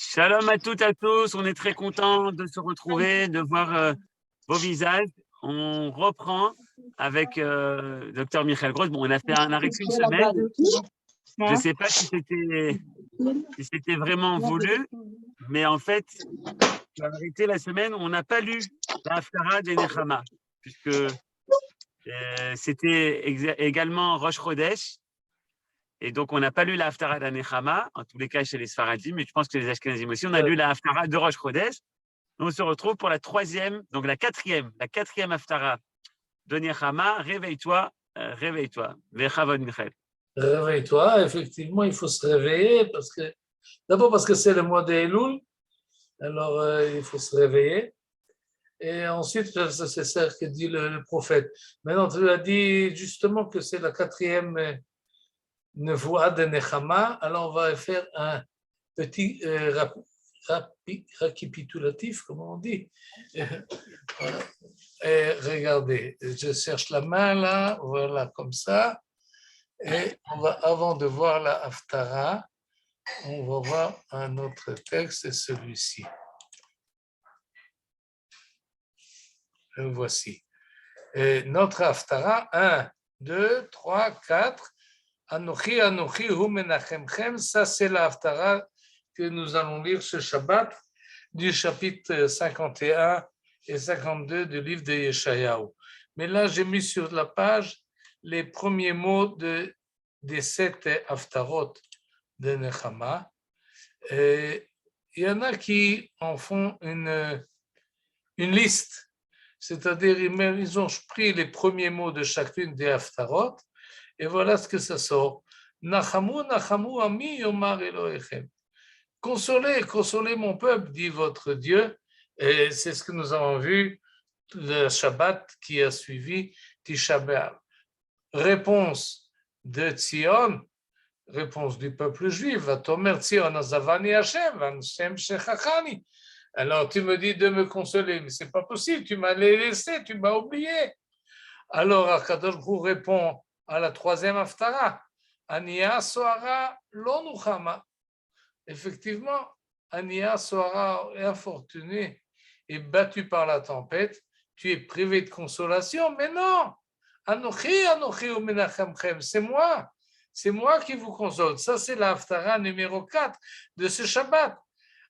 Shalom à toutes et à tous, on est très contents de se retrouver, de voir vos visages. On reprend avec Dr Michael Gross. Bon, on a fait un arrêt une semaine. Je ne sais pas si c'était vraiment voulu, mais en fait, on a arrêté la semaine, on n'a pas lu la Haftara des Nechama, puisque c'était également Rosh Chodesh. Et donc, on n'a pas lu la Haftara d'Anechama, en tous les cas chez les Sfaradim, mais je pense que les Ashkenazim aussi. On a lu la Haftara de Rosh Chodesh. On se retrouve pour la quatrième Haftara de Nechama. Réveille-toi, réveille-toi. Vechavod Michael. Réveille-toi, effectivement, il faut se réveiller d'abord parce que c'est le mois d'Elul, alors il faut se réveiller. Et ensuite, c'est ça que dit le prophète. Maintenant, tu as dit justement que c'est la quatrième Nevoa de Nechama, alors on va faire un petit récapitulatif, comment on dit. Voilà. Et regardez, je cherche la main là, voilà, comme ça. Et avant de voir la Haftara, on va voir un autre texte, c'est celui-ci. Le voici. Et notre Haftara, 1, 2, 3, 4. Anochi, Anochi, Hu Menachemchem, ça c'est la Haftara que nous allons lire ce Shabbat du chapitre 51 et 52 du livre de Yeshayahu. Mais là, j'ai mis sur la page les premiers mots des 7 Haftarot de Nechama. Il y en a qui en font une liste, c'est-à-dire ils ont pris les premiers mots de chacune des Haftarot et voilà ce que ça sort. Nachamu, Nachamu, Ami, Yomar Elohechem. Consolez, consolez mon peuple, dit votre Dieu. Et c'est ce que nous avons vu le Shabbat qui a suivi Tisha B'Av. Réponse de Tzion, réponse du peuple juif. Vatomer Tzion azavani Hashem, Hashem shechachani. Alors tu me dis de me consoler, mais c'est pas possible, tu m'as laissé, tu m'as oublié. Alors Akadosh Baruch Hu répond à la troisième Haftara, Aniya Sohara lo nuchama. Effectivement, Ania Sohara est infortuné et battu par la tempête, tu es privé de consolation, mais non, Anochi, Anochi ou Menachemchem, c'est moi qui vous console. Ça, c'est la Haftara numéro 4 de ce Shabbat.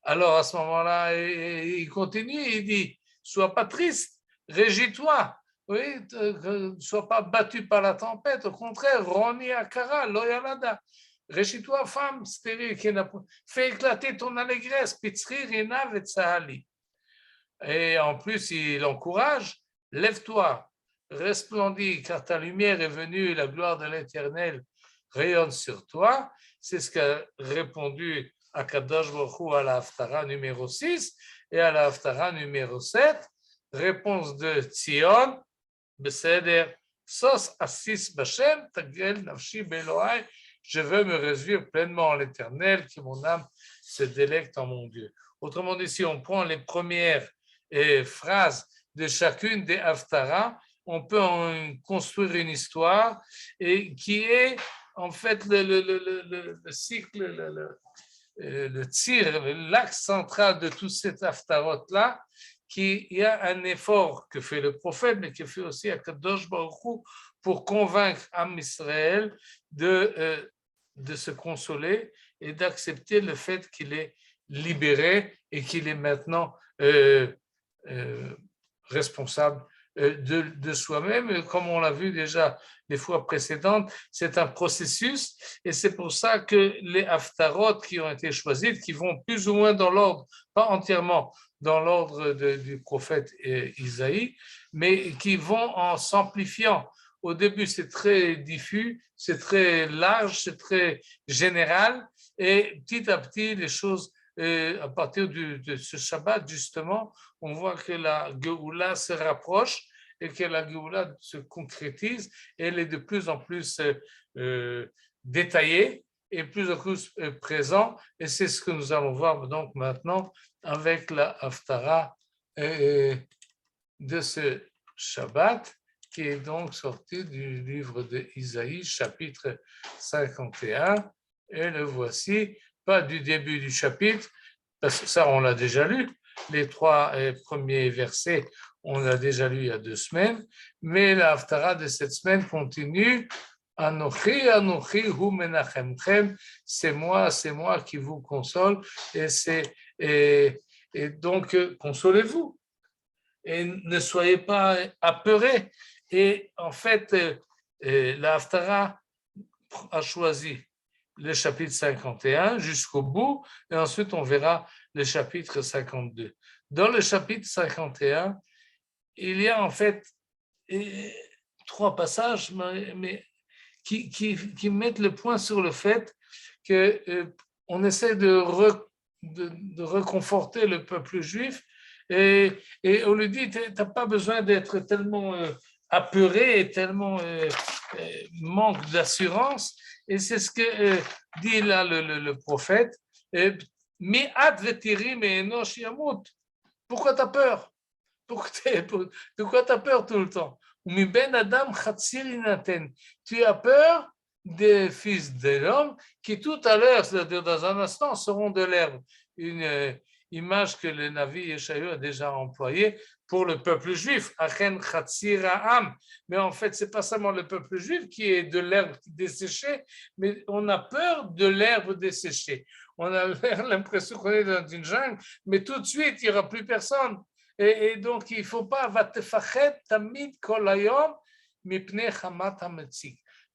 Alors, à ce moment-là, il continue, il dit, sois pas triste, régis-toi, oui, ne sois pas battu par la tempête, au contraire, Roni Akara, Loyalada. Régis-toi, femme stérile, fais éclater ton allégresse, Pitzri, Rina, Vetsahali. Et en plus, il encourage, lève-toi, resplendis, car ta lumière est venue, la gloire de l'Éternel rayonne sur toi. C'est ce qu'a répondu Akadosh Baruch Hu à la Haftara numéro 6 et à la Haftara numéro 7. Réponse de Tzion, Beseder, Sos Assis Bashem, Tagel Nafshi Beloai. Je veux me réjouir pleinement en l'Éternel, que mon âme se délecte en mon Dieu. Autrement dit, si on prend les premières phrases de chacune des Haftara, on peut en construire une histoire et qui est en fait le cycle, le tir, l'axe central de toute cette Haftarot-là, qu'il y a un effort que fait le prophète, mais que fait aussi Akadosh Baruch Hu pour convaincre Am Israël de se consoler et d'accepter le fait qu'il est libéré et qu'il est maintenant responsable de soi-même. Comme on l'a vu déjà les fois précédentes, c'est un processus et c'est pour ça que les haftarot qui ont été choisis, qui vont plus ou moins dans l'ordre, pas entièrement dans l'ordre du prophète Isaïe, mais qui vont en s'amplifiant. Au début, c'est très diffus, c'est très large, c'est très général et petit à petit, les choses, à partir de ce Shabbat, justement, on voit que la Géoula se rapproche et que la Géoula se concrétise et elle est de plus en plus détaillée et plus en plus présente. Et c'est ce que nous allons voir donc maintenant avec la Haftara de ce Shabbat qui est donc sorti du livre de Isaïe, chapitre 51. Et le voici, pas du début du chapitre, Parce que ça, on l'a déjà lu. Les 3 premiers versets, on l'a déjà lu il y a 2 semaines. Mais la Haftara de cette semaine continue. Anochi, Anochi, hu menachemchem. C'est moi qui vous console. Et donc, consolez-vous. Et ne soyez pas apeurés. Et en fait, la Haftara a choisi le chapitre 51 jusqu'au bout, et ensuite on verra le chapitre 52. Dans le chapitre 51, il y a en fait 3 passages mais qui mettent le point sur le fait qu'on essaie de reconforter le peuple juif, et on lui dit, tu n'as pas besoin d'être tellement apeuré et tellement manque d'assurance. Et c'est ce que dit là le prophète. Pourquoi tu as peur? Pourquoi tu as peur tout le temps? Tu as peur des fils de l'homme qui tout à l'heure, c'est-à-dire dans un instant, seront de l'herbe. Une image que le Navi Yeshayahu a déjà employée pour le peuple juif. Mais en fait, ce n'est pas seulement le peuple juif qui est de l'herbe desséchée, mais on a peur de l'herbe desséchée. On a l'impression qu'on est dans une jungle, mais tout de suite, il n'y aura plus personne. Et donc, il ne faut pas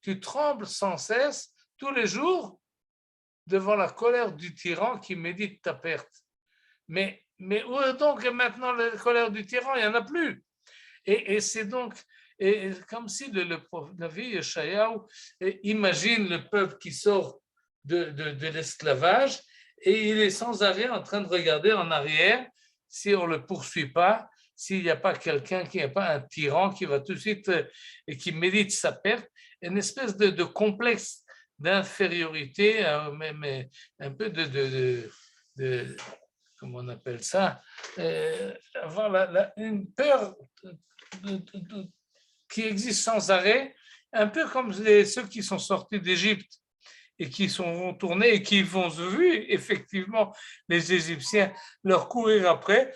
tu trembles sans cesse, tous les jours, devant la colère du tyran qui médite ta perte. Mais où est donc maintenant la colère du tyran? Il n'y en a plus. Et c'est donc comme si le Navi Yeshayahu imagine le peuple qui sort de l'esclavage, et il est sans arrêt en train de regarder en arrière si on ne le poursuit pas, s'il n'y a pas quelqu'un, qui n'est pas un tyran qui va tout de suite et qui médite sa perte, une espèce de complexe d'infériorité, mais un peu de comment on appelle ça, avoir une peur qui existe sans arrêt, un peu comme ceux qui sont sortis d'Égypte et qui sont retournés et qui vont vu effectivement les Égyptiens leur courir après.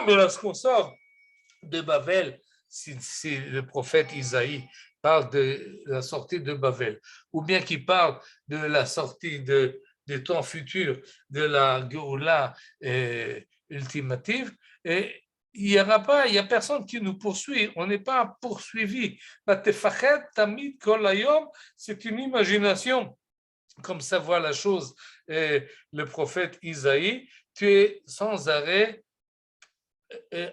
Mais lorsqu'on sort de Babel, si le prophète Isaïe parle de la sortie de Babel, ou bien qu'il parle de la sortie des temps futurs, de la Géoula ultimative, et il n'y a personne qui nous poursuit, on n'est pas poursuivi. C'est une imagination, comme ça voit la chose le prophète Isaïe, tu es sans arrêt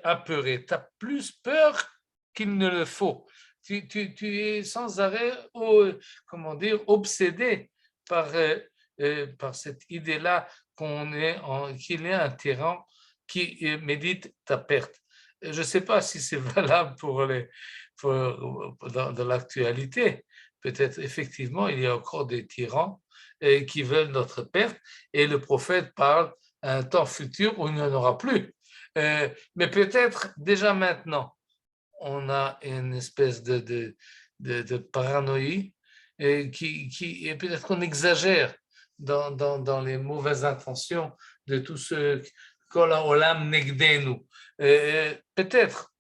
apeuré, tu as plus peur qu'il ne le faut. Tu es sans arrêt, obsédé par cette idée-là qu'il est un tyran qui médite ta perte. Je ne sais pas si c'est valable dans l'actualité. Peut-être effectivement, il y a encore des tyrans qui veulent notre perte, et le prophète parle à un temps futur où il n'y en aura plus. Mais peut-être déjà maintenant, on a une espèce de paranoïa et peut-être qu'on exagère dans les mauvaises intentions de tous ceux Kol haolam negdenu. Peut-être,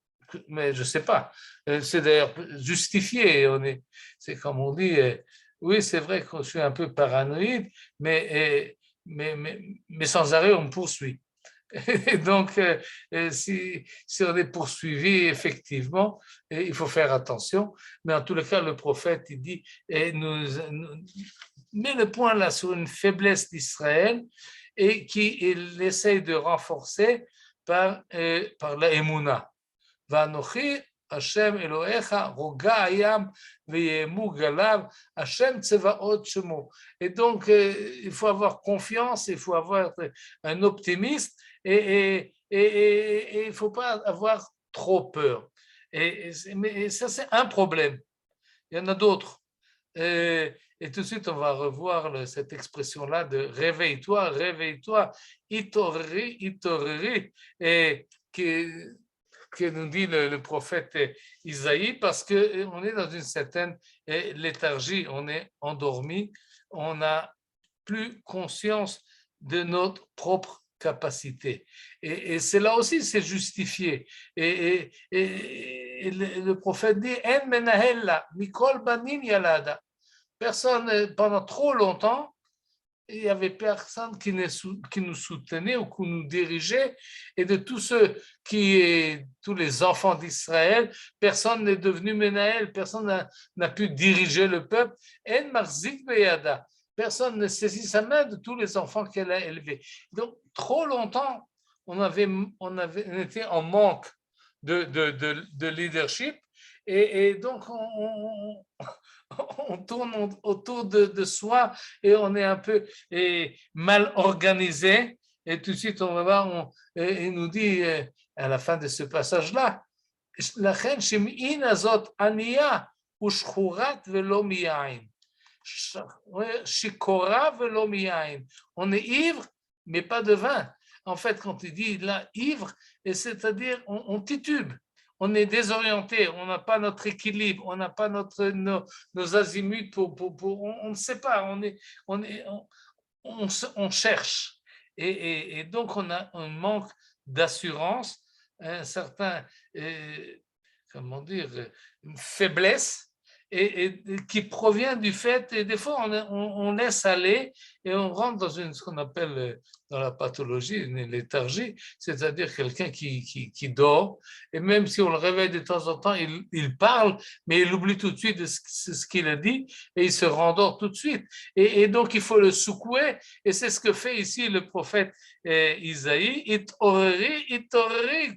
mais je ne sais pas. C'est d'ailleurs justifié. C'est comme on dit, oui, c'est vrai que je suis un peu paranoïde, mais sans arrêt, on me poursuit. Et donc, si on est poursuivi, effectivement, il faut faire attention. Mais en tous les cas, le prophète, il dit, met le point là sur une faiblesse d'Israël et qu'il essaye de renforcer par la Emouna. Vanochi Hashem Elohecha roga ayam veyemu galav Hashem tsevaot shemo. Et donc, il faut avoir confiance, il faut avoir un optimiste, et il ne faut pas avoir trop peur. Mais ça, c'est un problème. Il y en a d'autres. Et tout de suite, on va revoir cette expression-là de réveille-toi, réveille-toi, itorri, itorri, et que nous dit le prophète Isaïe, parce qu'on est dans une certaine léthargie, on est endormi, on n'a plus conscience de notre propre capacité. Et c'est là aussi, c'est justifié. Et le prophète dit, En menahella, mikol banim yalada. Personne, pendant trop longtemps, il n'y avait personne qui nous soutenait ou qui nous dirigeait. Et de tous tous les enfants d'Israël, personne n'est devenu Menaël, personne n'a pu diriger le peuple. En marzik beyada. Personne ne saisit sa main de tous les enfants qu'elle a élevés. Donc, trop longtemps, on était en manque de leadership. Et donc, on tourne autour de soi et on est un peu mal organisé. Et tout de suite, on va voir, il nous dit à la fin de ce passage-là, לכן שמעין הזאת ענייה ושחורת ולא מיין. שיכורה ולא מיין. On est ivre, mais pas de vin. En fait, quand il dit là, ivre, c'est-à-dire on titube. On est désorienté, on n'a pas notre équilibre, on n'a pas nos azimuts on ne sait pas, on cherche. Et donc, on a un manque d'assurance, un certain, comment dire, une faiblesse et qui provient du fait, et des fois on laisse aller et on rentre dans ce qu'on appelle dans la pathologie une léthargie, c'est-à-dire quelqu'un qui dort, et même si on le réveille de temps en temps, il parle, mais il oublie tout de suite ce qu'il a dit et il se rendort tout de suite. Et donc il faut le secouer, et c'est ce que fait ici le prophète Isaïe. Itoreri,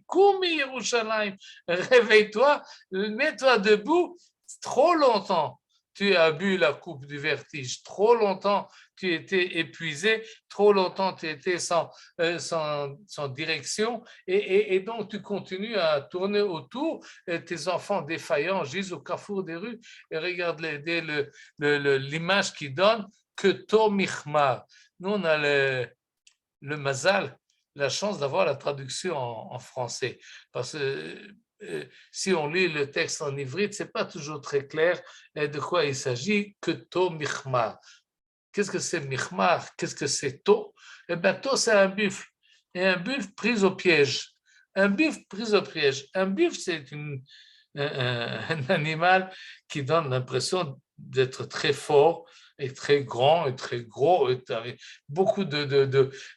Kumi Yerushalayim, réveille-toi, mets-toi debout. Trop longtemps, tu as bu la coupe du vertige, trop longtemps, tu étais épuisé, trop longtemps, tu étais sans direction, et donc tu continues à tourner autour, tes enfants défaillants gisent au carrefour des rues, et regarde l'image qui donne que Tomichmar. Nous, on a le mazal, la chance d'avoir la traduction en français, parce que si on lit le texte en ivrite, ce n'est pas toujours très clair de quoi il s'agit, que to michmar. Qu'est-ce que c'est michmar? Qu'est-ce que c'est to? Eh bien, to, c'est un buffle, et un buffle pris au piège. Un buffle pris au piège. Un buffle, c'est un animal qui donne l'impression d'être très fort, et très grand, et très gros, et avec beaucoup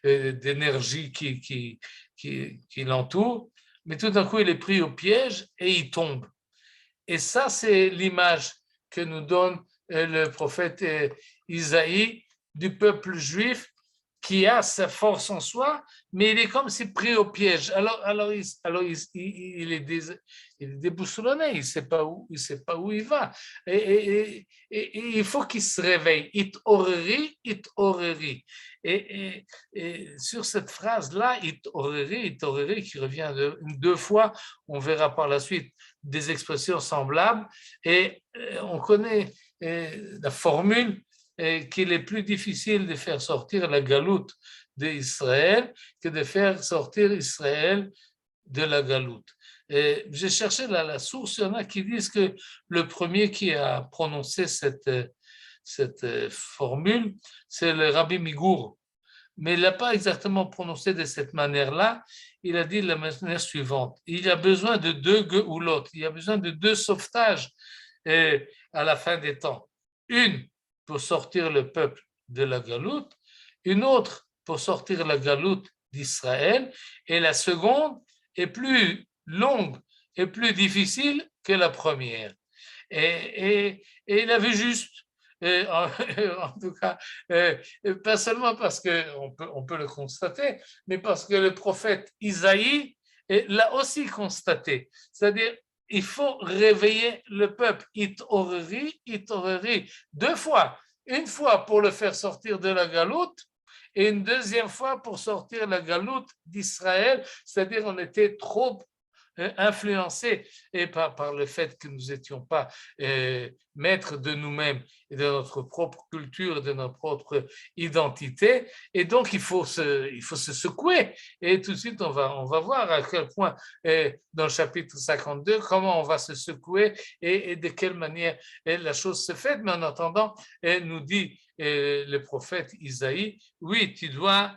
d'énergie qui l'entoure. Mais tout d'un coup, il est pris au piège et il tombe. Et ça, c'est l'image que nous donne le prophète Isaïe du peuple juif qui a sa force en soi, mais il est comme si pris au piège. Alors il est déboussolonné, il ne sait pas où il va. Et il faut qu'il se réveille. It oreri. Et sur cette phrase-là, it oreri, qui revient deux fois, on verra par la suite des expressions semblables. Et on connaît la formule qu'il est plus difficile de faire sortir la galoute d'Israël que de faire sortir Israël de la galoute. J'ai cherché la source, il y en a qui disent que le premier qui a prononcé cette formule, c'est le Rabbi Migour. Mais il n'a pas exactement prononcé de cette manière-là. Il a dit de la manière suivante. Il y a besoin de deux geoulottes, il y a besoin de deux sauvetages à la fin des temps. Une pour sortir le peuple de la galoute, une autre pour sortir la galoute d'Israël, et la seconde est plus longue et plus difficile que la première. Et il avait juste, en tout cas, pas seulement parce qu'on peut le constater, mais parce que le prophète Isaïe l'a aussi constaté. C'est-à-dire, il faut réveiller le peuple. It oreri, deux fois. Une fois pour le faire sortir de la galoute, et une deuxième fois pour sortir la galoute d'Israël, c'est-à-dire on était trop influencés et par le fait que nous n'étions pas maîtres de nous-mêmes et de notre propre culture, de notre propre identité. Et donc, il faut se secouer. Et tout de suite, on va voir à quel point, dans le chapitre 52, comment on va se secouer et de quelle manière la chose se fait. Mais en attendant, nous dit le prophète Isaïe, oui, tu dois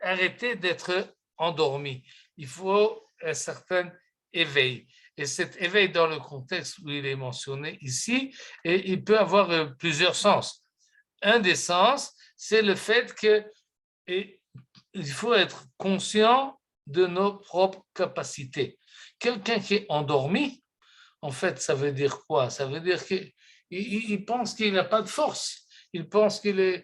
arrêter d'être endormi. Il faut un certain éveil. Et cet éveil, dans le contexte où il est mentionné ici, et il peut avoir plusieurs sens. Un des sens, c'est le fait qu'il faut être conscient de nos propres capacités. Quelqu'un qui est endormi, en fait, ça veut dire quoi? Ça veut dire qu'il pense qu'il n'a pas de force. Il pense qu'il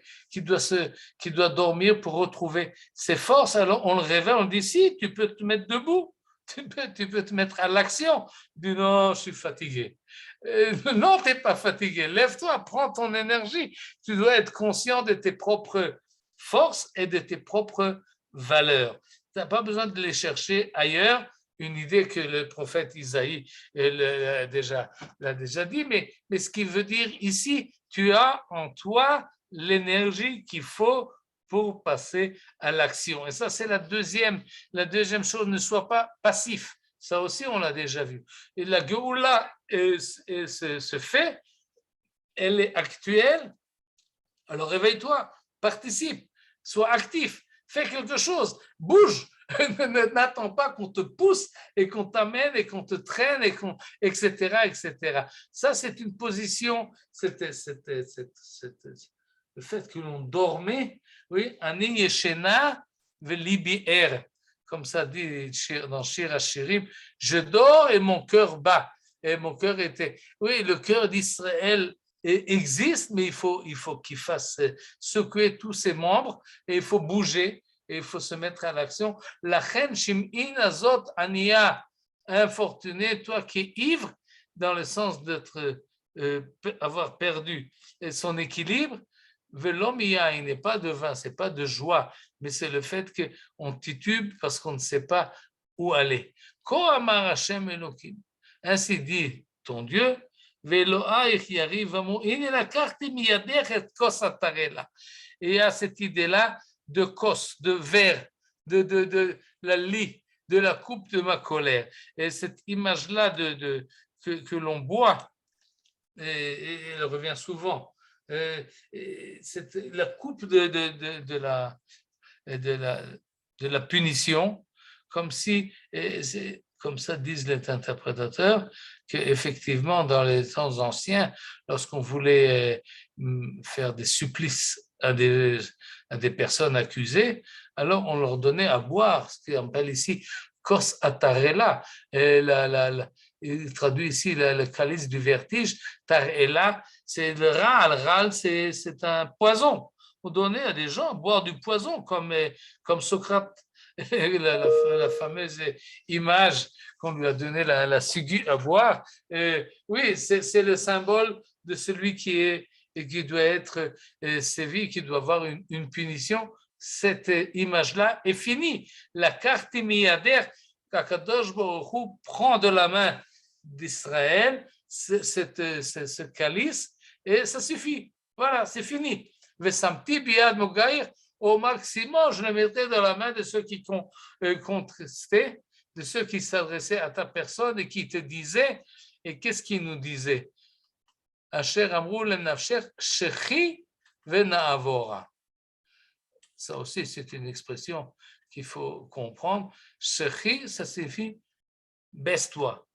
doit dormir pour retrouver ses forces. Alors on le réveille, on dit si, tu peux te mettre debout, tu peux te mettre à l'action. Il dit non, je suis fatigué. Non, tu n'es pas fatigué. Lève-toi, prends ton énergie. Tu dois être conscient de tes propres forces et de tes propres valeurs. Tu n'as pas besoin de les chercher ailleurs. Une idée que le prophète Isaïe l'a déjà dit, mais ce qu'il veut dire ici, tu as en toi l'énergie qu'il faut pour passer à l'action. Et ça, c'est la deuxième chose, ne sois pas passif. Ça aussi, on l'a déjà vu. Et la Géoula se fait, elle est actuelle. Alors réveille-toi, participe, sois actif, fais quelque chose, bouge. N'attends pas qu'on te pousse et qu'on t'amène et qu'on te traîne, etc., etc. Ça, c'est une position, le fait que l'on dormait, oui, ani yeshena velibi er, comme ça dit dans Shir Hashirim, je dors et mon cœur bat. Et mon cœur était, oui, le cœur d'Israël existe, mais il faut qu'il fasse secouer tous ses membres et il faut bouger. Et il faut se mettre à l'action. La chen shim'in azot ania, infortuné, toi qui es ivre, dans le sens d'être avoir perdu son équilibre. Velomia, il n'est pas de vin, c'est pas de joie, mais c'est le fait qu'on titube parce qu'on ne sait pas où aller. Ko amar Hashem Elokim, ainsi dit ton Dieu. Veloaich yariv amo, il la carte miyadech et kos atarela. Et il y a cette idée-là de cos, de verre, de la lie, de la coupe de ma colère. Et cette image-là que l'on boit, et elle revient souvent, c'est la coupe de la punition, comme si, comme ça disent les interprétateurs, qu'effectivement, dans les temps anciens, lorsqu'on voulait faire des supplices à des personnes accusées, alors on leur donnait à boire, ce qu'on appelle ici kos atarela, il traduit ici le calice du vertige, tarela, c'est le ral, c'est un poison. On donnait à des gens à boire du poison, comme Socrate, la fameuse image qu'on lui a donné la ciguë à boire. Oui, c'est le symbole de celui qui doit être sévi, qui doit avoir une punition. Cette image-là est finie. La carte miyader, qu'Akadosh Baruch Hu prend de la main d'Israël ce calice et ça suffit. Voilà, c'est fini. Au maximum, je le mettrai dans la main de ceux qui contestaient, de ceux qui s'adressaient à ta personne et qui te disaient, et qu'est-ce qu'ils nous disaient? Asher amrou lenafsher shechi venaavora. Ça aussi, c'est une expression qu'il faut comprendre. Shechi, ça signifie baisse-toi,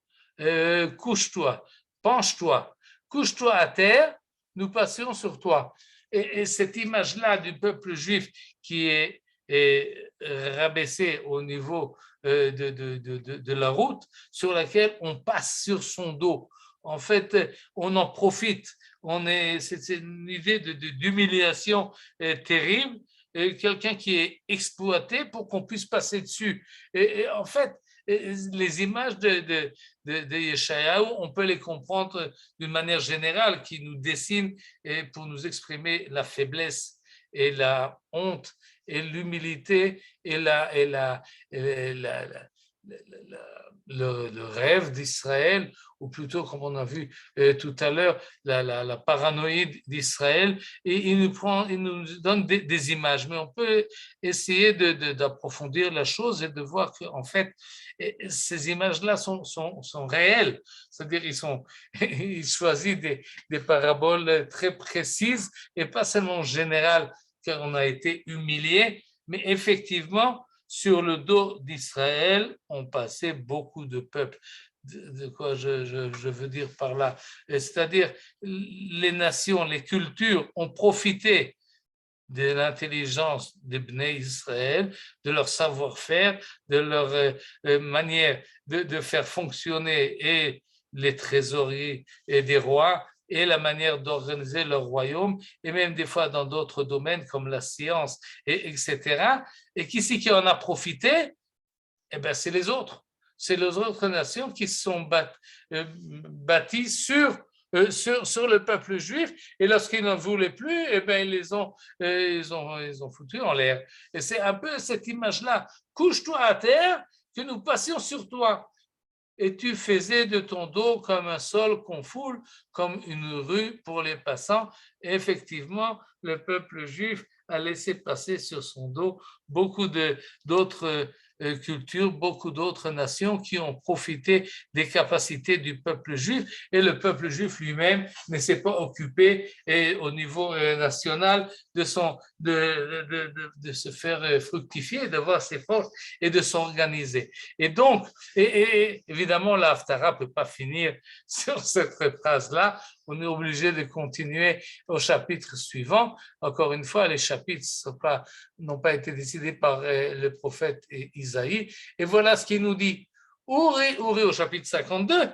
couche-toi, penche-toi, couche-toi à terre, nous passions sur toi. Et cette image-là du peuple juif qui est rabaissé au niveau de la route sur laquelle on passe sur son dos. En fait, on en profite. C'est une idée d'humiliation terrible. Quelqu'un qui est exploité pour qu'on puisse passer dessus. Et en fait, les images de Yeshayahu, on peut les comprendre d'une manière générale, qui nous dessinent pour nous exprimer la faiblesse et la honte et l'humilité et le rêve d'Israël, ou plutôt, comme on a vu tout à l'heure, la paranoïde d'Israël, et il nous donne des images. Mais on peut essayer d'approfondir la chose et de voir qu'en fait, ces images-là sont réelles. C'est-à-dire, il choisit des paraboles très précises et pas seulement générales, car on a été humilié, mais effectivement, sur le dos d'Israël ont passé beaucoup de peuples. De quoi je veux dire par là? C'est-à-dire, les nations, les cultures ont profité de l'intelligence des Bnei Israël, de leur savoir-faire, de leur manière de faire fonctionner et les trésoreries et des rois et la manière d'organiser leur royaume, et même des fois dans d'autres domaines comme la science, etc. Et qui c'est qui en a profité? Eh bien, c'est les autres. C'est les autres nations qui se sont bâties sur le peuple juif, et lorsqu'ils n'en voulaient plus, eh bien, ils ont foutu en l'air. Et c'est un peu cette image-là. Couche-toi à terre, que nous passions sur toi. Et tu faisais de ton dos comme un sol qu'on foule, comme une rue pour les passants. Et effectivement, le peuple juif a laissé passer sur son dos beaucoup d'autres cultures, beaucoup d'autres nations qui ont profité des capacités du peuple juif, et le peuple juif lui-même ne s'est pas occupé au niveau national de se faire fructifier, d'avoir ses forces et de s'organiser. Et donc, et évidemment, la Haftara ne peut pas finir sur cette phrase-là. On est obligé de continuer au chapitre suivant. Encore une fois, les chapitres n'ont pas été décidés par le prophète Isaïe. Et voilà ce qu'il nous dit. Ouri, Ouri, au chapitre 52.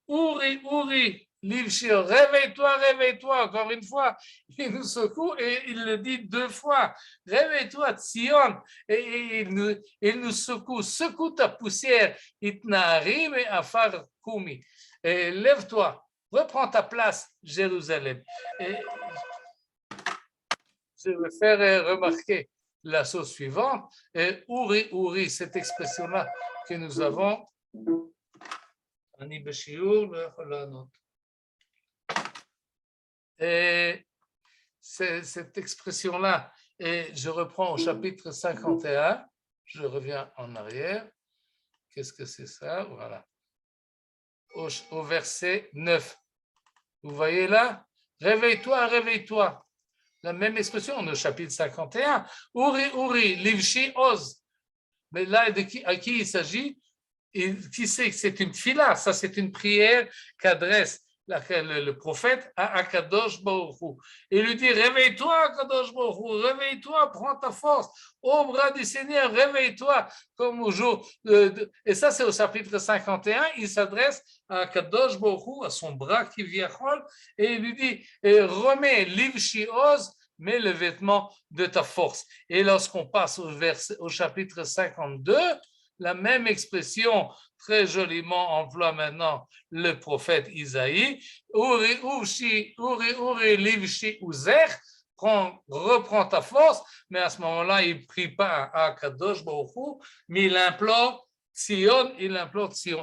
Ouri, Ouri, Livshir, réveille-toi, réveille-toi. Encore une fois, il nous secoue et il le dit 2 fois. Réveille-toi, Tzion. Et il nous secoue ta poussière. Itnaharim et afar kumi. Lève-toi, reprends ta place, Jérusalem. Et je vais faire remarquer la chose suivante. Ouri, Ouri, cette expression-là que nous avons. Et cette expression-là, et je reprends au chapitre 51, je reviens en arrière. Qu'est-ce que c'est ça? Voilà. Au verset 9. Vous voyez là? Réveille-toi, réveille-toi. La même expression, au chapitre 51. Ouri, Ouri, Livshi, Oz. Mais là, à qui il s'agit? Et qui sait que c'est une fila, ça c'est une prière qu'adresse le prophète à Akadosh Baruch Hu. Il lui dit, réveille-toi Akadosh Baruch Hu, réveille-toi, prends ta force, au bras du Seigneur, réveille-toi comme au jour. Et ça c'est au chapitre 51, il s'adresse à Akadosh Baruch Hu, à son bras qui vient, et il lui dit, remets l'ivshi oz, mets le vêtement de ta force. Et lorsqu'on passe au chapitre 52, la même expression très joliment emploie maintenant le prophète Isaïe. Uri, livshi, uzer, reprends ta force, mais à ce moment-là, il ne prie pas à Kadosh Baruch Hu, mais il implore Sion. Et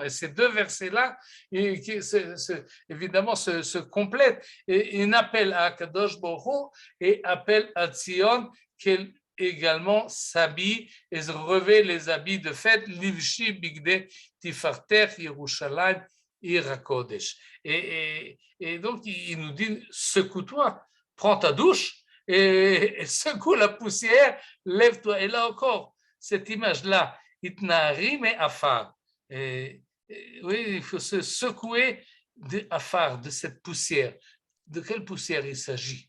ces 2 versets-là, évidemment, se complètent. Et il appelle à Kadosh Baruch Hu et appelle à Sion qu'elle également s'habille et se revêt les habits de fête, Livshi Bigde Tifarter Yerushalayim Irakodesh. Et donc il nous dit, secoue-toi, prends ta douche et secoue la poussière, lève-toi. Et là encore, cette image-là, Itnahari mais Afar. Oui, il faut se secouer de Afar, de cette poussière. De quelle poussière il s'agit?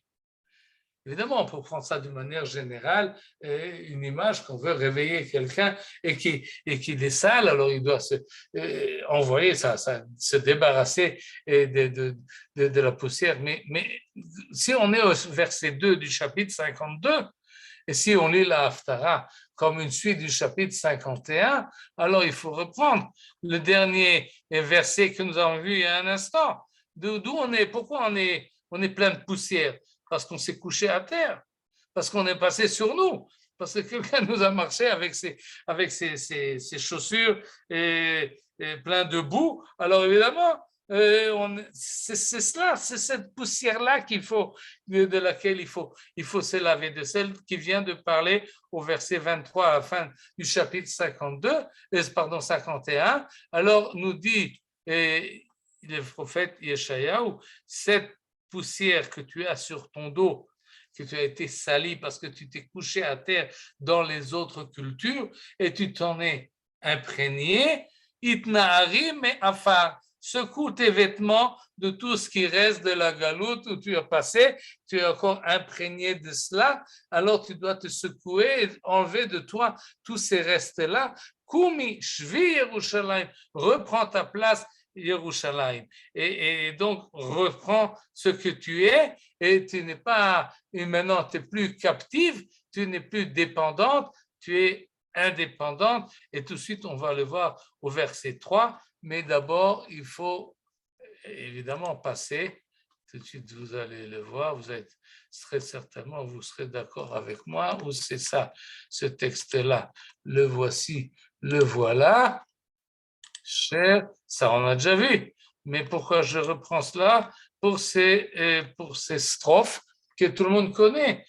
Évidemment, on peut prendre ça de manière générale, une image qu'on veut réveiller quelqu'un et qui est sale, alors il doit envoyer ça, se débarrasser de la poussière. Mais si on est au verset 2 du chapitre 52, et si on lit la Haftara comme une suite du chapitre 51, alors il faut reprendre le dernier verset que nous avons vu il y a un instant. D'où on est, pourquoi on est plein de poussière? Parce qu'on s'est couché à terre, parce qu'on est passé sur nous. parce que quelqu'un nous a marché avec ses chaussures et plein de boue. Alors évidemment, c'est cela, c'est cette poussière-là de laquelle il faut se laver, de celle qui vient de parler au verset 23 à la fin du chapitre 51. Alors nous dit le prophète Yeshayahu, cette poussière que tu as sur ton dos, que tu as été sali parce que tu t'es couché à terre dans les autres cultures et tu t'en es imprégné, itnahari mais afar, secoue tes vêtements de tout ce qui reste de la galoute où tu as passé, tu es encore imprégné de cela, alors tu dois te secouer et enlever de toi tous ces restes-là. Kumi, shvi Yerushalayim, reprends ta place Yerushalayim. Et donc, reprends ce que tu es et tu n'es pas, et maintenant, tu n'es plus captive, tu n'es plus dépendante, tu es indépendante. Et tout de suite, on va le voir au verset 3. Mais d'abord, il faut évidemment passer. Tout de suite, vous allez le voir. Vous êtes très certainement, vous serez d'accord avec moi, ou c'est ça, ce texte-là. Le voici, le voilà. Cher, ça on a déjà vu. Mais pourquoi je reprends cela? Pour ces strophes que tout le monde connaît.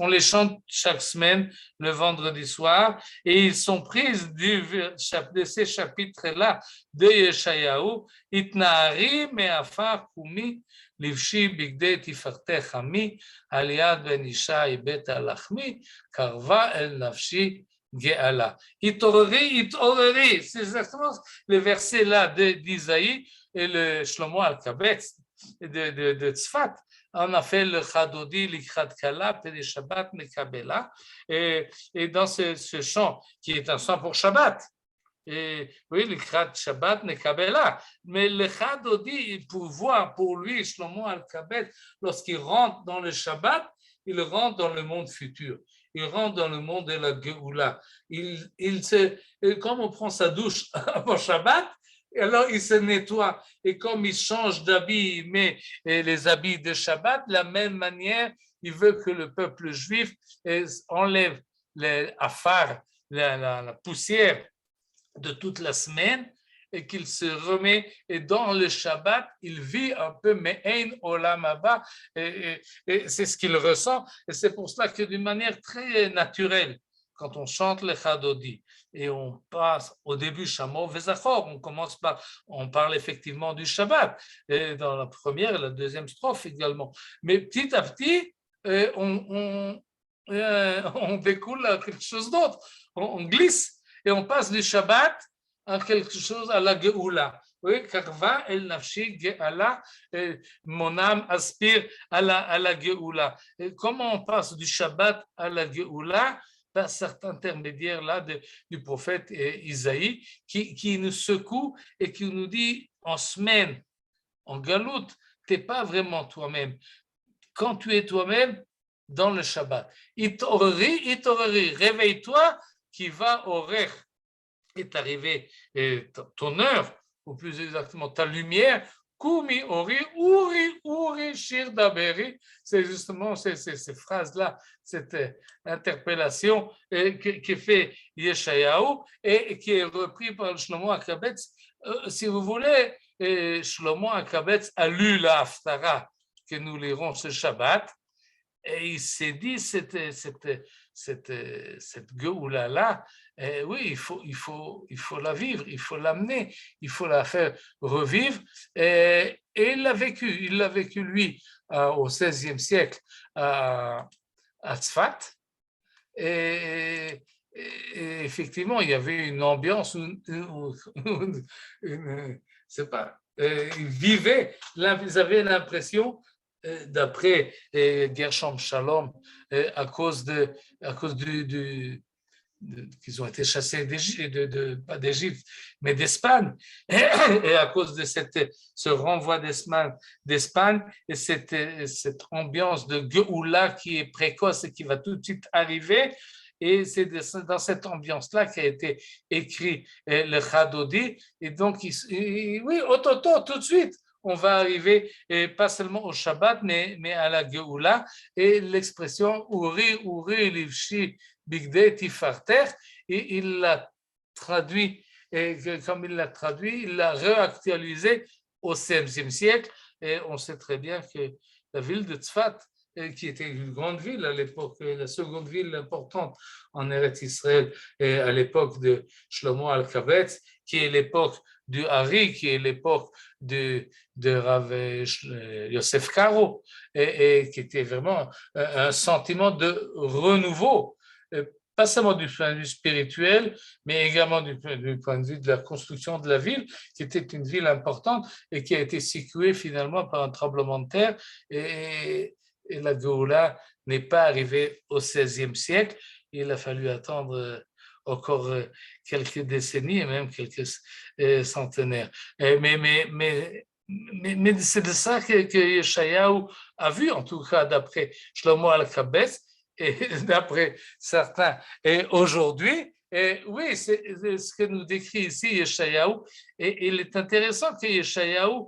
On les chante chaque semaine, le vendredi soir, et ils sont prises de ces chapitres-là de Yeshayahu. Itnahari me'afar kumi, livshi bigdei tifartech ami, aliad ben isha bet alachmi, karva el nafshi Geala. Itoreri, c'est exactement le verset là d'Isaïe et le Shlomo Al-Kabetz de Tzfat. On a fait le Chadodi, l'Ikrat Kala, Pede Shabbat, Mekabela. Et dans ce chant, qui est un chant pour Shabbat, et oui, l'Ikrat Shabbat, Mekabela. Mais le Chadodi, pour lui, Shlomo Al-Kabetz, lorsqu'il rentre dans le Shabbat, il rentre dans le monde futur. Il rentre dans le monde de la Géoula. Comme on prend sa douche avant Shabbat, alors il se nettoie. Et comme il change d'habit, il met les habits de Shabbat, de la même manière, il veut que le peuple juif enlève la poussière de toute la semaine et qu'il se remet, et dans le Shabbat, il vit un peu, mais ein olam haba, et c'est ce qu'il ressent, et c'est pour cela que d'une manière très naturelle, quand on chante le Chadodi, et on passe au début Shamo Vezachor, on parle effectivement du Shabbat, et dans la première et la deuxième strophe également, mais petit à petit, on découle à quelque chose d'autre, on glisse, et on passe du Shabbat à quelque chose à la Géoula. Oui, Karva el Nafshi Geala, mon âme aspire à la Géoula. Comment on passe du Shabbat à la Géoula? Par certains intermédiaires là du prophète Isaïe qui nous secoue et qui nous dit en semaine, en galoute, tu n'es pas vraiment toi-même. Quand tu es toi-même, dans le Shabbat. Itoreri, réveille-toi, qui va au Rech. Est arrivé ton heure, ou plus exactement ta lumière, Kumi Ori, Uri, Shir Daberi, c'est justement ces phrases-là, cette interpellation qui fait Yeshayahu et qui est repris par Shlomo Akabetz. Si vous voulez, Shlomo Akabetz a lu la Haftara que nous lirons ce Shabbat, et il s'est dit cette Géoula-là, oui, il faut la vivre, il faut l'amener, il faut la faire revivre. Et il l'a vécu lui au XVIe siècle à Tzfat. Et effectivement, il y avait une ambiance, c'est pas, ils vivaient, ils avaient l'impression, d'après Gershom Shalom, à cause qu'ils ont été chassés pas d'Égypte, mais d'Espagne, et à cause de ce renvoi d'Espagne, et cette ambiance de Géoula qui est précoce et qui va tout de suite arriver, et c'est dans cette ambiance-là qu'a été écrit le Chadodi, et donc, oui, tout de suite, on va arriver pas seulement au Shabbat, mais à la Géoula. Et l'expression Uri, Uri, Livshi, Bigdei Tifarter, et il l'a traduit, et comme il l'a traduit, il l'a réactualisé au XVIe siècle. Et on sait très bien que la ville de Tzfat, qui était une grande ville à l'époque, la seconde ville importante en Eretz Israël, à l'époque de Shlomo Alkabetz, qui est l'époque du Hari, qui est l'époque de Rav Yosef Karo, et qui était vraiment un sentiment de renouveau, pas seulement du point de vue spirituel, mais également du point de vue de la construction de la ville, qui était une ville importante et qui a été secouée finalement par un tremblement de terre. Et la Géoula n'est pas arrivée au XVIe siècle. Il a fallu attendre encore quelques décennies et même quelques centenaires. Mais c'est de ça que Yeshayahu a vu, en tout cas d'après Shlomo Alkabetz et d'après certains. Et aujourd'hui, oui, c'est ce que nous décrit ici Yeshayahu. Et il est intéressant que Yeshayahu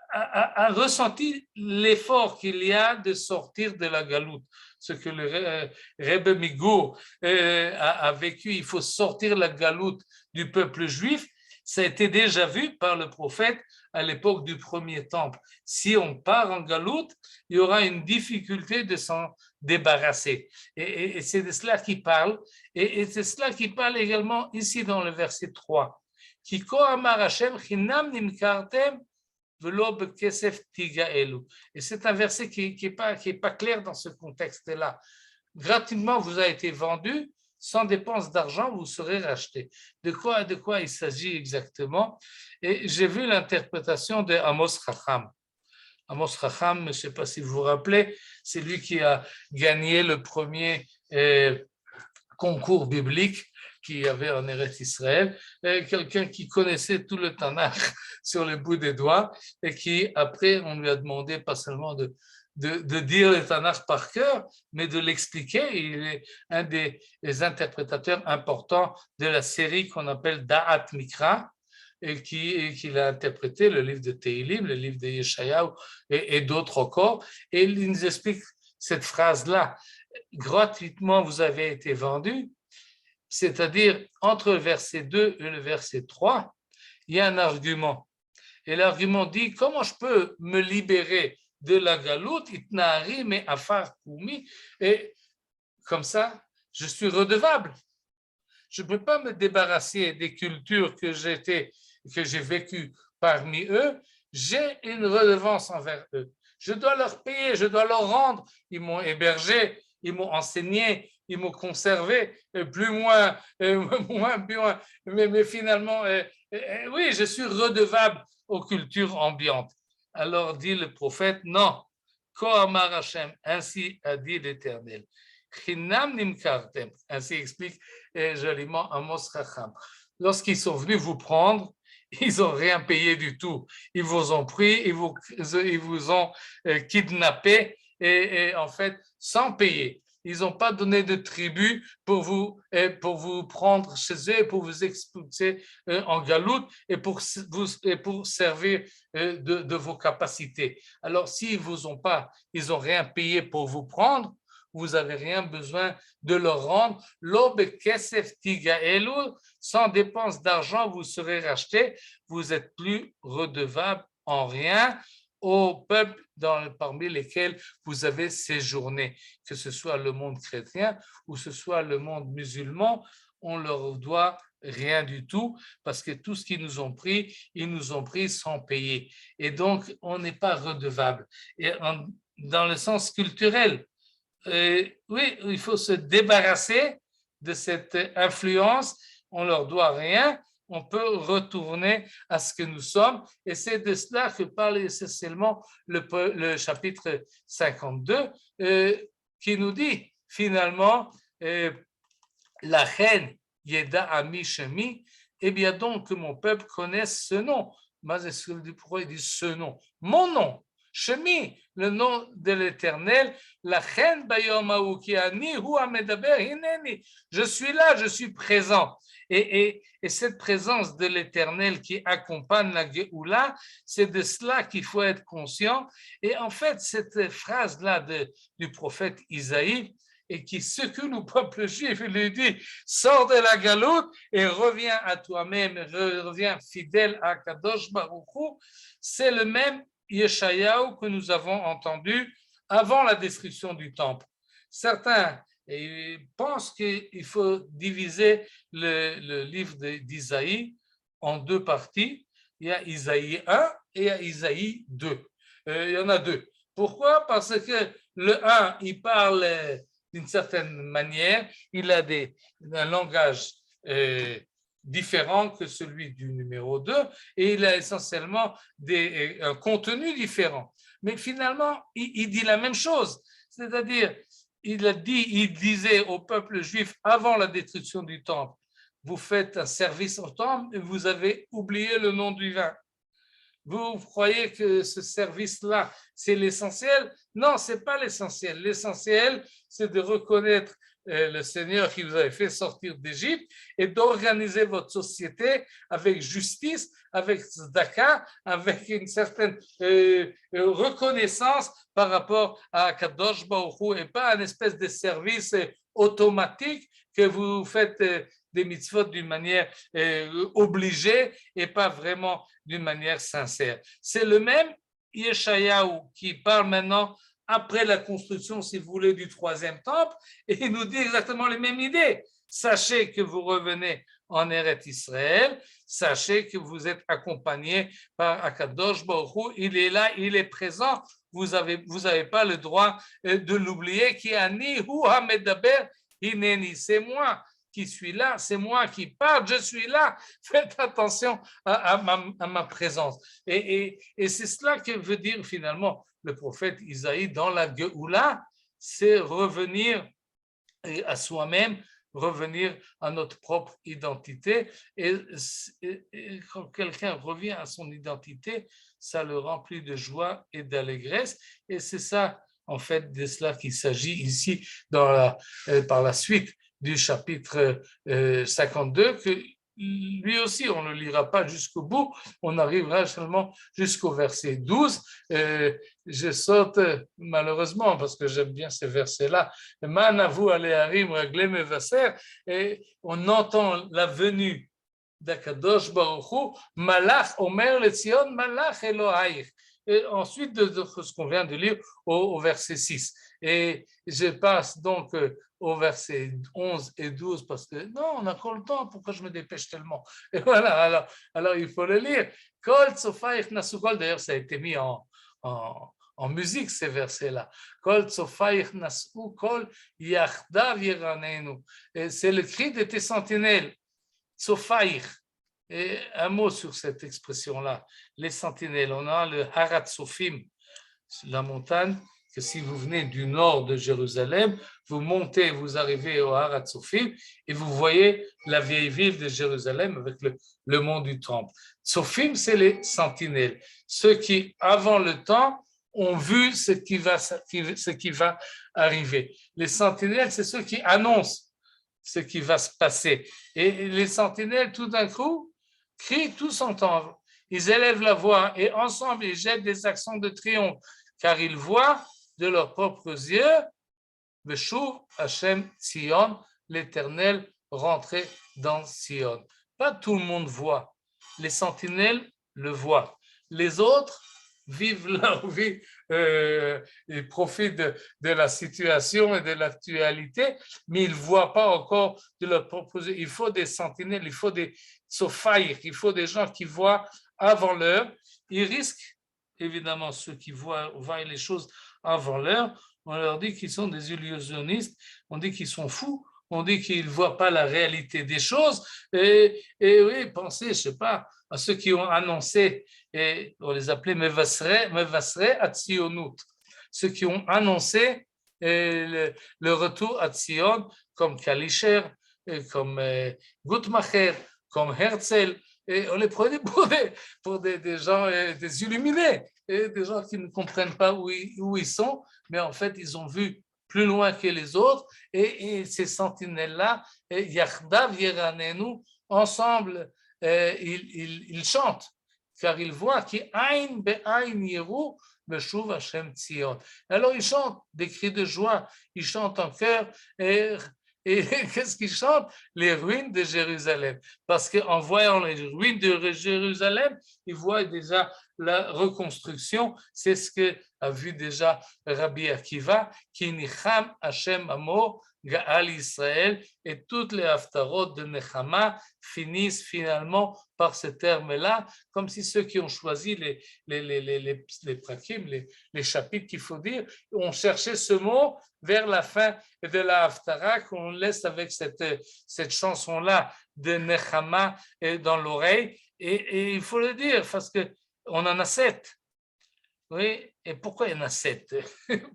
a ressenti l'effort qu'il y a de sortir de la galoute. Ce que le Rebbe Migour a vécu, il faut sortir la galoute du peuple juif. Ça a été déjà vu par le prophète à l'époque du premier temple. Si on part en galoute, il y aura une difficulté de s'en débarrasser. Et c'est de cela qu'il parle. Et c'est cela qu'il parle également ici dans le verset 3. Kiko amar Hashem chinam nimkartem. Et c'est un verset qui n'est pas clair dans ce contexte-là. Gratuitement, vous a été vendu, sans dépense d'argent, vous serez racheté. De quoi il s'agit exactement? Et j'ai vu l'interprétation de Amos Chacham. Amos Chacham, je ne sais pas si vous vous rappelez, c'est lui qui a gagné le premier concours biblique qu'il y avait en Eretz Israël, quelqu'un qui connaissait tout le Tanakh sur le bout des doigts et qui, après, on lui a demandé pas seulement de dire le Tanakh par cœur, mais de l'expliquer. Il est un des interprétateurs importants de la série qu'on appelle Da'at Mikra, et qu'il a interprété le livre de Tehilim, le livre de Yeshayahu et d'autres encore. Et il nous explique cette phrase-là. Gratuitement, vous avez été vendu. C'est-à-dire, entre le verset 2 et le verset 3, il y a un argument. Et l'argument dit, comment je peux me libérer de la galoute, itnari me afar kumi, et comme ça, je suis redevable. Je ne peux pas me débarrasser des cultures que j'ai vécues parmi eux. J'ai une redevance envers eux. Je dois leur payer, je dois leur rendre. Ils m'ont hébergé, ils m'ont enseigné, ils m'ont conservé, plus moins, mais finalement, oui, je suis redevable aux cultures ambiantes. Alors dit le prophète, non, Kohamar Hashem, ainsi a dit l'Éternel. Chinam nimkartem, ainsi explique joliment Amos Chacham. Lorsqu'ils sont venus vous prendre, ils n'ont rien payé du tout. Ils vous ont pris, ils vous ont kidnappé et en fait, sans payer. Ils n'ont pas donné de tribut pour vous prendre chez eux, pour vous expulser en galoute et pour servir de vos capacités. Alors, s'ils vous ont pas, ils n'ont rien payé pour vous prendre, vous n'avez rien besoin de leur rendre. L'aube kesef tigaelu, sans dépense d'argent, vous serez racheté. Vous n'êtes plus redevable en rien au peuple parmi lesquels vous avez séjourné, que ce soit le monde chrétien ou ce soit le monde musulman, on leur doit rien du tout parce que tout ce qu'ils nous ont pris, ils nous ont pris sans payer. Et donc, on n'est pas redevable. Et dans le sens culturel, oui, il faut se débarrasser de cette influence, on ne leur doit rien, on peut retourner à ce que nous sommes, et c'est de cela que parle essentiellement le chapitre 52, qui nous dit finalement, la reine Yeda Ami Shemi, et bien donc que mon peuple connaisse ce nom. Mais pourquoi il dit ce nom? Mon nom. Shemi, le nom de l'Éternel, Lachen bayom hahu ki ani hu hamedaber hineni. Je suis là, je suis présent. Et cette présence de l'Éternel qui accompagne la Géoula, c'est de cela qu'il faut être conscient. Et en fait, cette phrase-là du prophète Isaïe, et qui secoue le peuple juif, il lui dit, sors de la galoute et reviens à toi-même, reviens fidèle à Kadosh Baruch Hu, c'est le même Yeshayahu que nous avons entendu avant la destruction du temple. Certains pensent qu'il faut diviser le livre d'Isaïe en deux parties. Il y a Isaïe 1 et il y a Isaïe 2. Il y en a deux. Pourquoi? Parce que le 1, il parle d'une certaine manière, il a un langage différent que celui du numéro 2 et il a essentiellement un contenu différent. Mais finalement, il dit la même chose. C'est-à-dire, il disait au peuple juif avant la destruction du temple, vous faites un service au temple et vous avez oublié le nom du vin. Vous croyez que ce service-là, c'est l'essentiel? Non, ce n'est pas l'essentiel. L'essentiel, c'est de reconnaître le Seigneur qui vous avait fait sortir d'Égypte et d'organiser votre société avec justice, avec tzedaka, avec une certaine reconnaissance par rapport à Kadosh Baruch Hu et pas un espèce de service automatique que vous faites des mitzvot d'une manière obligée et pas vraiment d'une manière sincère. C'est le même Yeshayahu qui parle maintenant après la construction, si vous voulez, du troisième temple, et il nous dit exactement les mêmes idées. Sachez que vous revenez en Eretz Israël, sachez que vous êtes accompagné par Akadosh Baruch Hu, il est là, il est présent, vous avez pas le droit de l'oublier, qui ani hu hamedaber hineni, c'est moi qui suis là, c'est moi qui parle, je suis là, faites attention à ma présence. Et c'est cela que veut dire finalement le prophète Isaïe dans la Géoula, c'est revenir à soi-même, revenir à notre propre identité. Et quand quelqu'un revient à son identité, ça le remplit de joie et d'allégresse. Et c'est ça, en fait, de cela qu'il s'agit ici par la suite du chapitre 52, que lui aussi, on ne le lira pas jusqu'au bout, on arrivera seulement jusqu'au verset 12. Je saute malheureusement parce que j'aime bien ces versets-là. Manavu aleharim raglem evaser, et on entend la venue d'Akadosh Baruch Hu, Malach Omer le Tzion, Malach Elohaïch. Et ensuite de ce qu'on vient de lire au verset 6. Et je passe donc au verset 11 et 12 parce que non, on n'a pas le temps, pourquoi je me dépêche tellement? Et voilà, alors il faut le lire. Kol Tzofaich Nasukol, d'ailleurs ça a été mis en musique ces versets-là. Kol Tzofaich Nasukol Yachdav Yeranenu. C'est le cri de tes sentinelles. Tzofaich. Et un mot sur cette expression-là, les sentinelles. On a le Harat Sofim, la montagne, que si vous venez du nord de Jérusalem, vous montez, vous arrivez au Harat Sofim et vous voyez la vieille ville de Jérusalem avec le mont du Temple. Sofim, c'est les sentinelles, ceux qui, avant le temps, ont vu ce qui va arriver. Les sentinelles, c'est ceux qui annoncent ce qui va se passer. Et les sentinelles, tout d'un coup, crient tous ensemble. Ils élèvent la voix et ensemble, ils jettent des accents de triomphe, car ils voient de leurs propres yeux, Veshuv Hashem Tzion, l'Éternel rentrer dans Sion. Pas tout le monde voit. Les sentinelles le voient. Les autres vivent leur vie, ils profitent de la situation et de l'actualité, mais ils ne voient pas encore de leur propre yeux. Il faut des sentinelles, il faut des tsofaïr, il faut des gens qui voient avant l'heure. Ils risquent, évidemment, ceux qui voient les choses avant l'heure, on leur dit qu'ils sont des illusionnistes, on dit qu'ils sont fous, on dit qu'ils ne voient pas la réalité des choses. Et oui, pensez, je ne sais pas, à ceux qui ont annoncé, et on les appelait Mevasre Atzionut, ceux qui ont annoncé le retour à Tzion, comme Kalischer, comme Guttmacher, comme Herzl, et on les prenait pour des gens, des illuminés, et des gens qui ne comprennent pas où ils sont, mais en fait, ils ont vu plus loin que les autres, et ces sentinelles-là, Yachdav Yeranenu, ensemble, ils chantent, car ils voient qui Ain Be'ain Yeru Beshuv Hashem Tzion. Alors ils chantent des cris de joie, ils chantent en chœur, et qu'est-ce qu'ils chantent? Les ruines de Jérusalem. Parce qu'en voyant les ruines de Jérusalem, ils voient déjà la reconstruction. C'est ce que a vu déjà Rabbi Akiva, qui nicham Hashem Amo, Gaal Israël, et toutes les haftarot de Nechama finissent finalement par ce terme-là, comme si ceux qui ont choisi les prakim, les chapitres qu'il faut dire, ont cherché ce mot vers la fin de la haftara, qu'on laisse avec cette chanson-là de Nechama dans l'oreille. Et il faut le dire, parce qu'on en a 7. Oui, et pourquoi il y en a 7?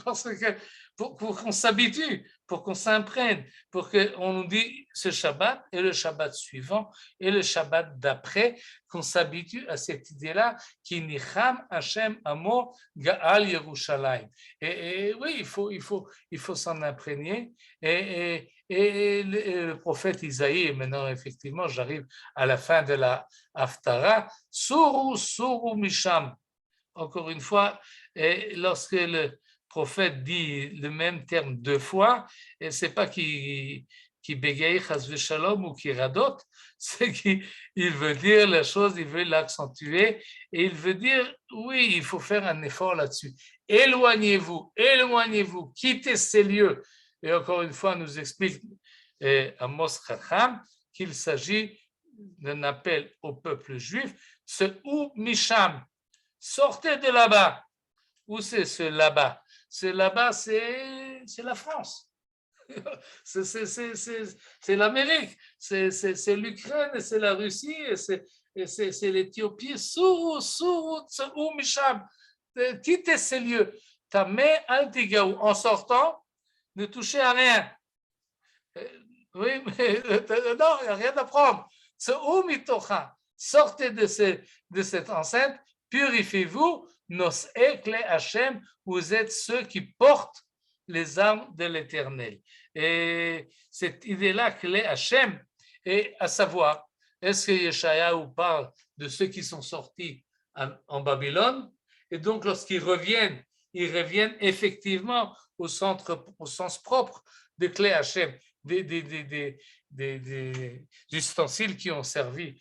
Parce que pour qu'on s'habitue, pour qu'on s'imprègne, pour qu'on nous dise ce Shabbat et le Shabbat suivant et le Shabbat d'après, qu'on s'habitue à cette idée-là, qui nicham Hashem amo Gaal Yerushalayim. Et oui, il faut s'en imprégner. Et le prophète Isaïe, et maintenant effectivement, j'arrive à la fin de la Haftara, Suru Misham. Encore une fois, lorsque le prophète dit le même terme 2 fois, et ce n'est pas qui bégaye chas v'shalom ou qui radote, c'est qu'il veut dire la chose, il veut l'accentuer, et il veut dire, oui, il faut faire un effort là-dessus. Éloignez-vous, quittez ces lieux. Et encore une fois, nous explique Amos Chacham qu'il s'agit d'un appel au peuple juif, ce ou Misham. Sortez de là-bas. Où c'est ce là-bas? Ce là-bas, c'est la France. C'est l'Amérique. C'est l'Ukraine, c'est la Russie, et c'est l'Éthiopie. Ou Misham. Quittez ces lieux. Tamé Altigaou. En sortant, ne touchez à rien. Oui, mais non, il n'y a rien à prendre. Ou Mitocha. Sortez de cette enceinte. Purifiez-vous, nos clé Hachem, vous êtes ceux qui portent les armes de l'Éternel. Et cette idée-là, clé Hachem, et à savoir, est-ce que Yeshayahu parle de ceux qui sont sortis en Babylone? Et donc, lorsqu'ils reviennent, ils reviennent effectivement au sens propre de clé Hachem, des ustensiles qui ont servi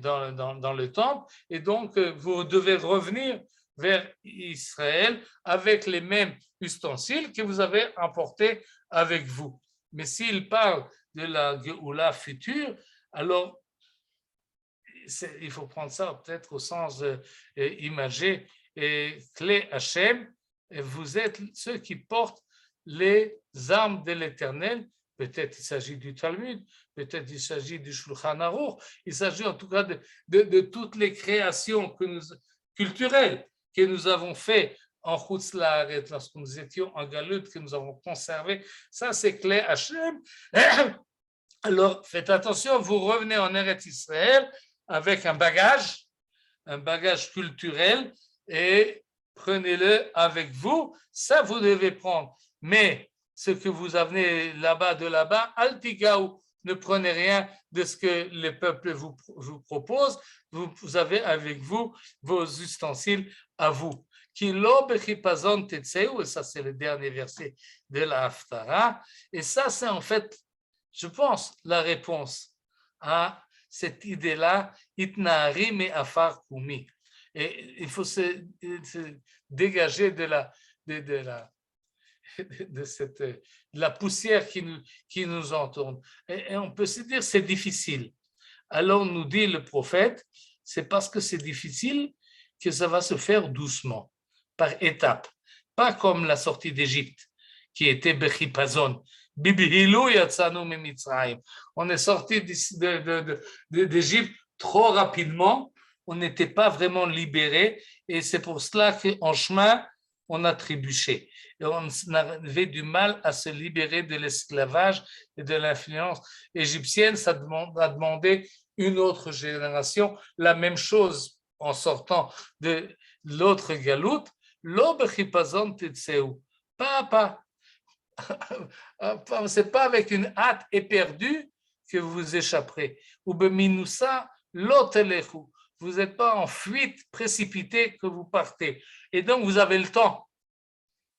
dans le temple, et donc vous devez revenir vers Israël avec les mêmes ustensiles que vous avez emportés avec vous. Mais s'il parle de la Géoula future, alors il faut prendre ça peut-être au sens imagé, et clé Hachem, et vous êtes ceux qui portent les armes de l'Éternel. Peut-être il s'agit du Talmud, peut-être il s'agit du Shulchan Aruch, il s'agit en tout cas de toutes les créations culturelles que nous avons fait en Chutz La'aretz, lorsque nous étions en Galut, que nous avons conservé. Ça, c'est clé Hachem. Alors, faites attention, vous revenez en Eretz Israël avec un bagage culturel, et prenez-le avec vous. Ça, vous devez prendre. Mais ce que vous amenez là-bas de là-bas, Altigaou, ne prenez rien de ce que le peuple vous propose. Vous avez avec vous vos ustensiles à vous. Et ça, c'est le dernier verset de la Haftara. Et ça, c'est en fait, je pense, la réponse à cette idée-là, Itnahari me afar kumi. Et il faut se dégager de la poussière qui nous entoure. Et on peut se dire c'est difficile. Alors nous dit le prophète, c'est parce que c'est difficile que ça va se faire doucement, par étapes, pas comme la sortie d'Égypte qui était Bechipazon. On est sorti d'Égypte trop rapidement, on n'était pas vraiment libéré, et c'est pour cela qu'en chemin, on a trébuché. Et on avait du mal à se libérer de l'esclavage et de l'influence égyptienne. Ça a demandé une autre génération, la même chose en sortant de l'autre galoute, lo bechipazon tetseu, pas, c'est pas avec une hâte éperdue que vous échapperez. Ou beminusa lo telechu, vous n'êtes pas en fuite précipitée que vous partez. Et donc, vous avez le temps.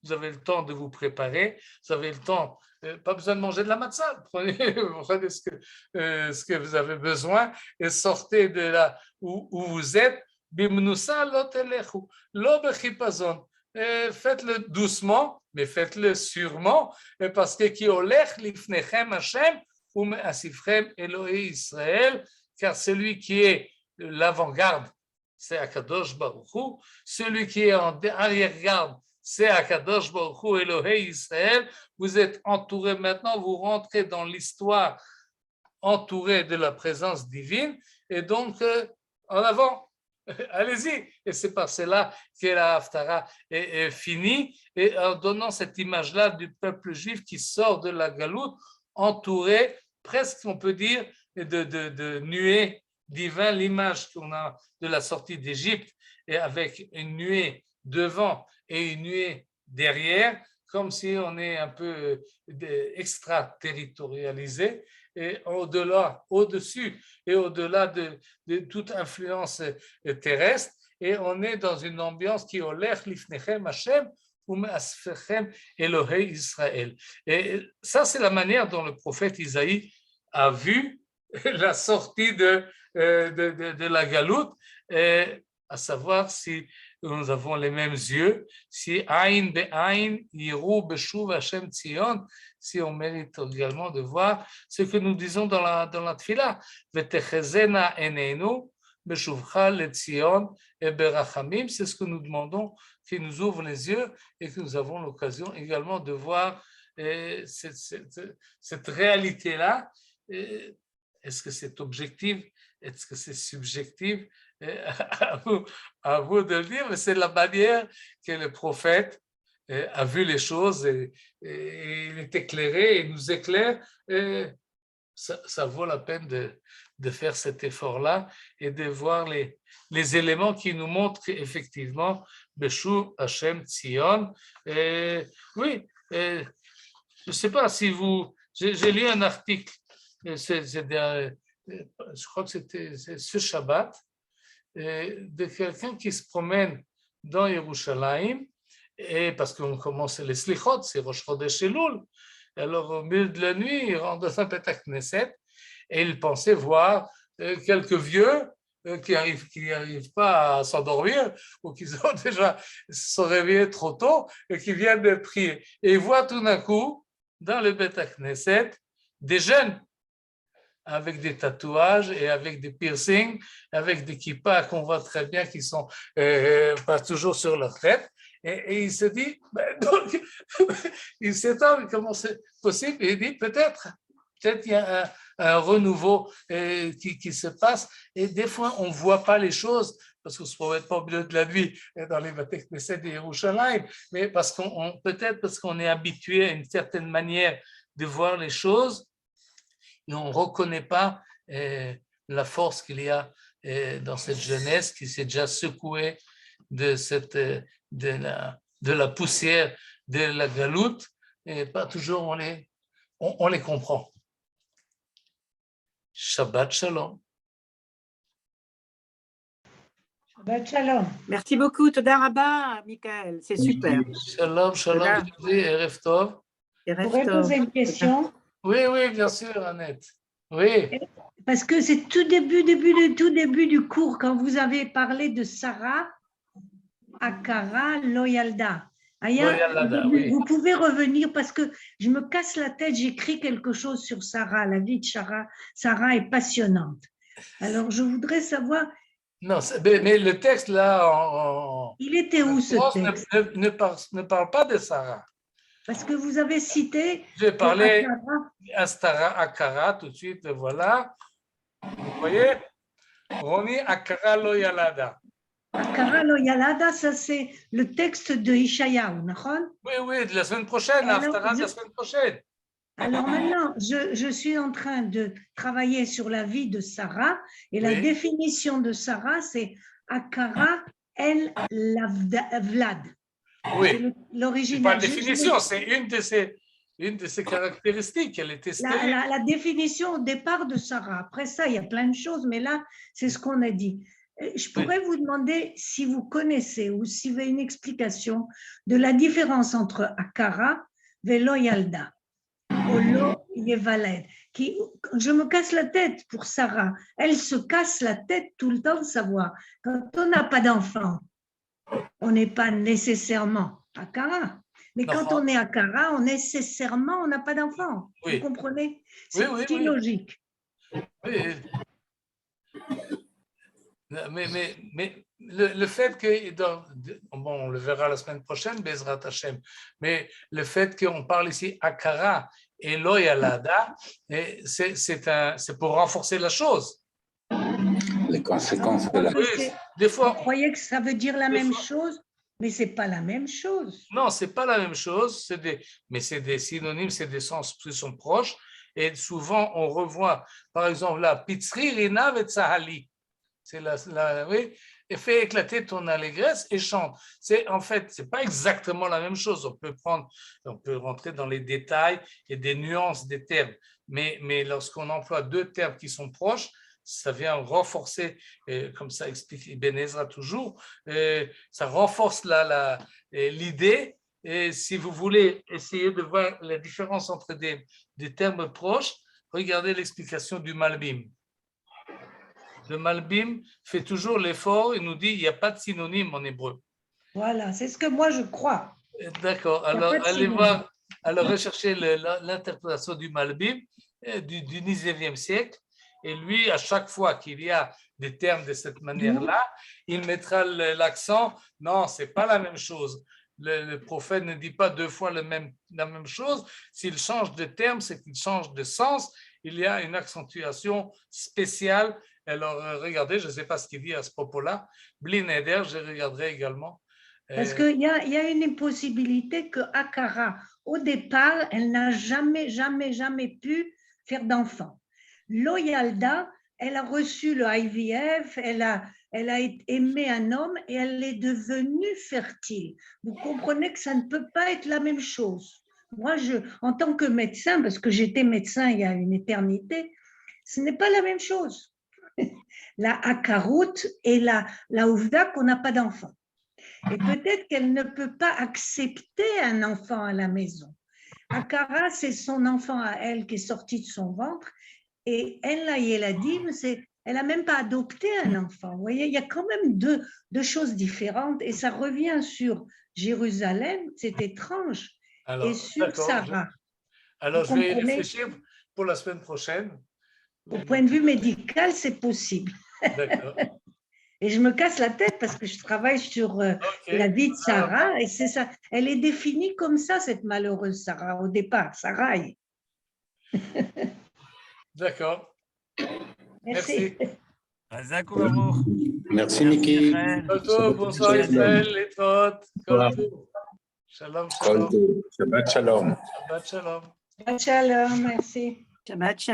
Vous avez le temps de vous préparer, vous avez le temps, pas besoin de manger de la matzah, prenez ce que vous avez besoin et sortez de là où vous êtes. Bimnusa lo telechu, lo bechipazon. Faites-le doucement, mais faites-le sûrement, parce que qui olech lifnechem Hashem ou me'asifchem Elohei Israël, car celui qui est l'avant-garde, c'est Akadosh Baruch Hu, celui qui est en arrière-garde, c'est Akadosh Baruch Hu, Elohei Israël. Vous êtes entouré maintenant, vous rentrez dans l'histoire entouré de la présence divine, et donc en avant, allez-y. Et c'est par cela que la Haftara est finie, et en donnant cette image-là du peuple juif qui sort de la galoute, entouré, presque on peut dire, de nuées divines, l'image qu'on a de la sortie d'Égypte, et avec une nuée devant et une nuée derrière, comme si on est un peu extraterritorialisé, et au-delà, au-dessus et au-delà de toute influence terrestre, et on est dans une ambiance qui olech lifnechem Hashem ou me'asfechem Elohei Israël. Et ça, c'est la manière dont le prophète Isaïe a vu la sortie de la galoute, à savoir si nous avons les mêmes yeux, si Aïn be'Aïn yiru beshuv Hashem Tzion, si on mérite également de voir ce que nous disons dans la tfila, V'techezena eneinu beshuvcha leTzion et berachamim, c'est ce que nous demandons, qu'il nous ouvre les yeux et que nous avons l'occasion également de voir cette réalité-là. Est-ce que c'est objectif? Est-ce que c'est subjectif? À vous de le dire, mais c'est la manière que le prophète a vu les choses et il est éclairé et nous éclaire. Et ça vaut la peine de faire cet effort-là et de voir les éléments qui nous montrent qu'effectivement, Beshuv Hashem Tzion. Oui, je ne sais pas si vous... J'ai lu un article, je crois que c'était ce Shabbat, de quelqu'un qui se promène dans Yerushalayim, et parce qu'on commence les slichot, c'est Rosh Chodesh Elul, alors au milieu de la nuit, il rentre dans un Beth Knesset et il pensait voir quelques vieux qui n'arrivent pas à s'endormir ou qui ont déjà se réveillés trop tôt et qui viennent de prier. Et il voit tout d'un coup, dans le Beth Knesset, des jeunes avec des tatouages et avec des piercings, avec des kippas qu'on voit très bien qui sont pas toujours sur leur tête. Et il se dit, donc, il s'étonne comment c'est possible, et il dit peut-être il y a un renouveau qui se passe, et des fois on ne voit pas les choses, parce qu'on ne se promène pas au milieu de la nuit dans les Beth Knesset de Yerushalayim, mais peut-être parce qu'on est habitué à une certaine manière de voir les choses, et on ne reconnaît pas la force qu'il y a dans cette jeunesse qui s'est déjà secouée de la poussière de la galoute, et pas toujours on les comprend. Shabbat Shalom. Shabbat Shalom. Merci beaucoup, Toda Rabba, Michael, c'est super. Shalom, shalom, Erev Tov. Je pourrais poser une question? Oui, bien sûr, Annette. Oui. Parce que c'est tout début du cours, quand vous avez parlé de Sarah, Akara Loyalda. Oui. Vous pouvez revenir parce que je me casse la tête, j'écris quelque chose sur Sarah, la vie de Sarah. Sarah est passionnante. Alors, je voudrais savoir... Non, mais le texte là... Il était où ce texte? Ne parle pas de Sarah. Parce que vous avez cité... J'ai parlé à Sarah Akara tout de suite, voilà. Vous voyez? Roni Akara Loyalada. Akara Loyalada, ça c'est le texte de Ishayahu, d'accord? Oui, de la semaine prochaine, l'Haftara de la semaine prochaine. Alors maintenant, je suis en train de travailler sur la vie de Sarah et la Oui. définition de Sarah, c'est Akara El Lavlad. Oui, C'est c'est pas l'original. une définition, c'est une de ses caractéristiques. Elle est testée. La définition au départ de Sarah. Après ça, il y a plein de choses, mais là, c'est ce qu'on a dit. Je pourrais vous demander si vous connaissez ou si vous avez une explication de la différence entre Akara et Lo Yalda, ou Lo Yevaled. Je me casse la tête pour Sarah. Elle se casse la tête tout le temps de savoir. Quand on n'a pas d'enfant, on n'est pas nécessairement Akara. Mais quand on est Akara, on n'a pas d'enfant. Oui. Vous comprenez? Oui, C'est oui, illogique. Oui. Mais le fait que, bon, on le verra la semaine prochaine, Bezrat Hashem, mais le fait qu'on parle ici Akara et Loyalada, c'est pour renforcer la chose. Les conséquences de la... Oui, des fois, vous croyez que ça veut dire la même chose, mais c'est pas la même chose. Non, c'est pas la même chose, mais c'est des synonymes, c'est des sens qui sont proches, et souvent on revoit, par exemple, la Pitzri Rina Vetsahali. C'est oui, et fait éclater ton allégresse et chante. En fait, c'est pas exactement la même chose. On peut rentrer dans les détails et des nuances des termes, mais lorsqu'on emploie deux termes qui sont proches, ça vient renforcer, comme ça explique Ibn Ezra toujours, ça renforce l'idée. Et si vous voulez essayer de voir la différence entre des termes proches, regardez l'explication du Malbim. Le Malbim fait toujours l'effort et nous dit qu'il n'y a pas de synonyme en hébreu. Voilà, c'est ce que moi je crois. D'accord, alors allez voir, alors recherchez l'interprétation du Malbim du 19e siècle. Et lui, à chaque fois qu'il y a des termes de cette manière-là, il mettra l'accent, non, ce n'est pas la même chose. Le prophète ne dit pas deux fois la même chose. S'il change de terme, c'est qu'il change de sens. Il y a une accentuation spéciale. Alors, regardez, je ne sais pas ce qu'il dit à ce propos-là. Bli Neder, je regarderai également. Parce qu'il y a une possibilité que Akara, au départ, elle n'a jamais pu faire d'enfant. Loyalda, elle a reçu le IVF, elle a aimé un homme et elle est devenue fertile. Vous comprenez que ça ne peut pas être la même chose. Moi, en tant que médecin, parce que j'étais médecin il y a une éternité, ce n'est pas la même chose. La Akarout et la Ouvda qu'on n'a pas d'enfant. Et peut-être qu'elle ne peut pas accepter un enfant à la maison. Akara, c'est son enfant à elle qui est sorti de son ventre. Et elle, elle n'a même pas adopté un enfant. Vous voyez, il y a quand même deux choses différentes et ça revient sur Jérusalem, c'est étrange, et sur Sarah. Alors, je vais y réfléchir pour la semaine prochaine. Au point de vue médical, c'est possible. D'accord. Et je me casse la tête parce que je travaille sur la vie de Sarah et c'est ça. Elle est définie comme ça, cette malheureuse Sarah, au départ, Sarai. D'accord. Merci. Merci, Niki. Bonsoir, Israël, les trottes. Shalom, shalom. Shabbat shalom. Shabbat shalom. Shalom, merci. Shabbat shalom.